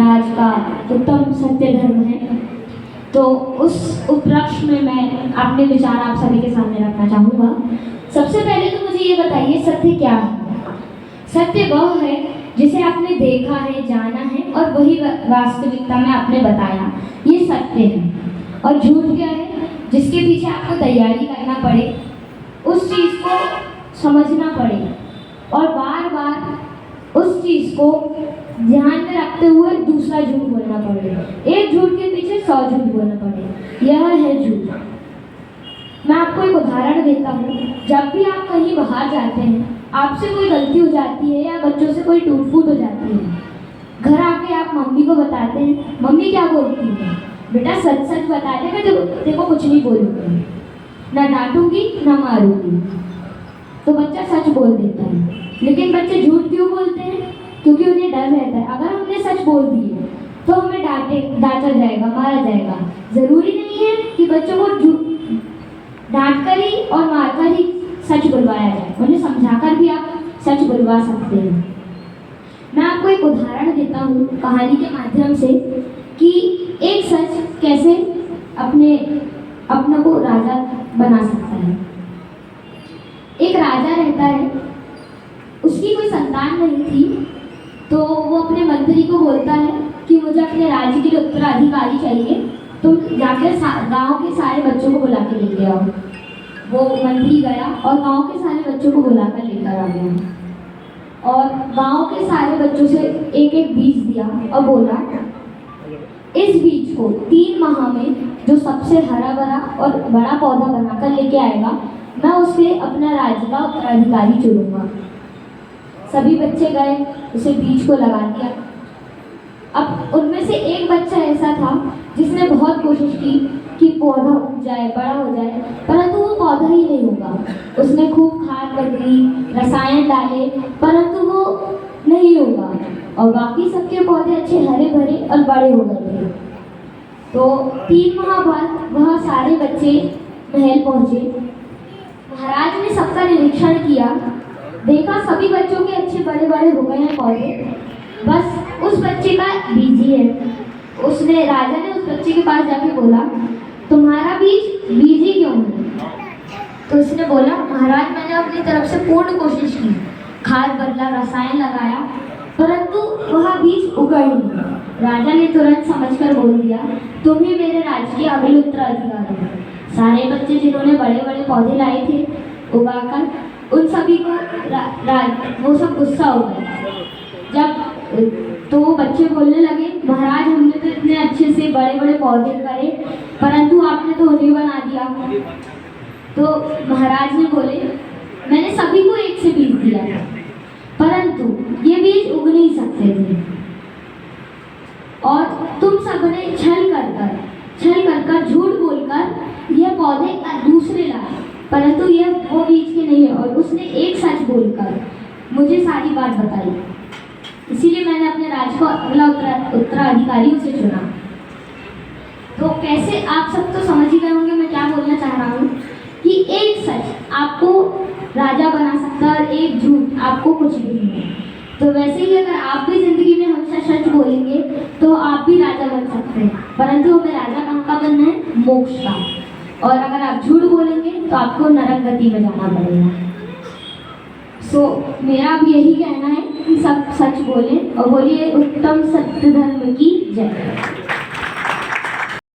राज का उत्तम सत्य धर्म है, तो उस उपलक्ष्य में मैं अपने विचार आप सभी के सामने रखना चाहूँगा। सबसे पहले तो मुझे ये बताइए, सत्य क्या है? सत्य वह है जिसे आपने देखा है, जाना है और वही वास्तविकता में आपने बताया, ये सत्य है। और झूठ क्या है? जिसके पीछे आपको तैयारी करना पड़े, उस चीज़ को समझना पड़े और बार बार उस चीज़ को ध्यान में रखते हुए दूसरा झूठ बोलना पड़े। एक झूठ के पीछे 100 झूठ बोलना पड़े, यह है झूठ। मैं आपको एक उदाहरण देता हूँ। जब भी आप कहीं बाहर जाते हैं, आपसे कोई गलती हो जाती है या बच्चों से कोई टूट फूट हो जाती है, घर आके आप मम्मी को बताते हैं, मम्मी क्या बोलती है? बेटा सच सच बता दे, मैं देखो कुछ नहीं बोलूँगी, ना डांटूंगी ना मारूंगी। तो बच्चा सच बोल देता है। लेकिन बच्चे झूठ क्यों बोलते हैं? क्योंकि उन्हें डर रहता है, अगर हमने सच बोल दिए तो हमें डांटा जाएगा, मारा जाएगा। ज़रूरी नहीं है कि बच्चों को डांट कर ही और मार कर ही सच बुलवाया जाए, उन्हें समझाकर भी आप सच बुलवा सकते हैं। मैं आपको एक उदाहरण देता हूँ कहानी के माध्यम से कि एक सच कैसे अपने को राजा बना सकता है। एक राजा रहता है, उसकी कोई संतान नहीं थी, तो वो अपने मंत्री को बोलता है कि मुझे अपने राज्य के लिए उत्तराधिकारी चाहिए, तुम जाकर गांव के सारे बच्चों को बुला के लेके आओ। वो मंत्री गया और गांव के सारे बच्चों को बुलाकर लेकर आ गया और गांव के सारे बच्चों से एक एक बीज दिया और बोला, इस बीज को 3 माह में जो सबसे हरा भरा और बड़ा पौधा बनाकर लेके आएगा, मैं उसे अपना राज्य का उत्तराधिकारी चुनूंगा। सभी बच्चे गए, उसे बीज को लगा दिया। अब उनमें से एक बच्चा ऐसा था जिसने बहुत कोशिश की कि पौधा उग जाए, बड़ा हो जाए, परंतु वो पौधा ही नहीं होगा। उसने खूब खाद बदली, रसायन डाले, परंतु वो नहीं होगा और बाकी सबके पौधे अच्छे हरे भरे और बड़े हो गए थे। तो 3 माह बाद वह सारे बच्चे महल पहुँचे। महाराज ने सबका निरीक्षण किया, देखा सभी बच्चों के अच्छे बड़े बड़े हो गए हैं पौधे, बस उस बच्चे का बीज ही है। उसने राजा ने उस बच्चे के पास जाके बोला, तुम्हारा बीज ही क्यों है? तो उसने बोला, महाराज मैंने अपनी तरफ से पूर्ण कोशिश की, खाद बदला, रसायन लगाया, परंतु वह बीज उगा ही नहीं। राजा ने तुरंत समझकर बोल दिया, तुम ही मेरे राज्य के अगले उत्तराधिकारी हो। सारे बच्चे जिन्होंने बड़े बड़े पौधे लाए थे उगाकर, उन सभी को वो सब गुस्सा हो गए। जब तो वो बच्चे बोलने लगे, महाराज हमने तो इतने अच्छे से बड़े बड़े पौधे करे, परंतु आपने तो उन्हें बना दिया। तो महाराज ने बोले, मैंने सभी को एक से बीज दिया था, परंतु ये बीज उग नहीं सकते थे और तुम सबने छल कर झूठ बोलकर ये पौधे दूसरे लाए, परंतु ये वो बीज के नहीं है। और उसने एक सच बोलकर मुझे सारी बात बताई, इसीलिए मैंने अपने राज्य को अगला उत्तराधिकारी उसे चुना। तो कैसे आप सब तो समझ ही गए होंगे मैं क्या बोलना चाह रहा हूँ कि एक सच आपको राजा बना सकता है और एक झूठ आपको कुछ भी नहीं। तो वैसे ही अगर आप भी जिंदगी में हमेशा सच बोलेंगे तो आप भी राजा बन सकते हैं, परंतु हमें राजा कहाँ का बनना है? मोक्ष का। और अगर आप झूठ बोलेंगे तो आपको नरक गति में जाना पड़ेगा। मेरा भी यही कहना है कि सब सच बोलें और बोलिए उत्तम सत्य धर्म की जय।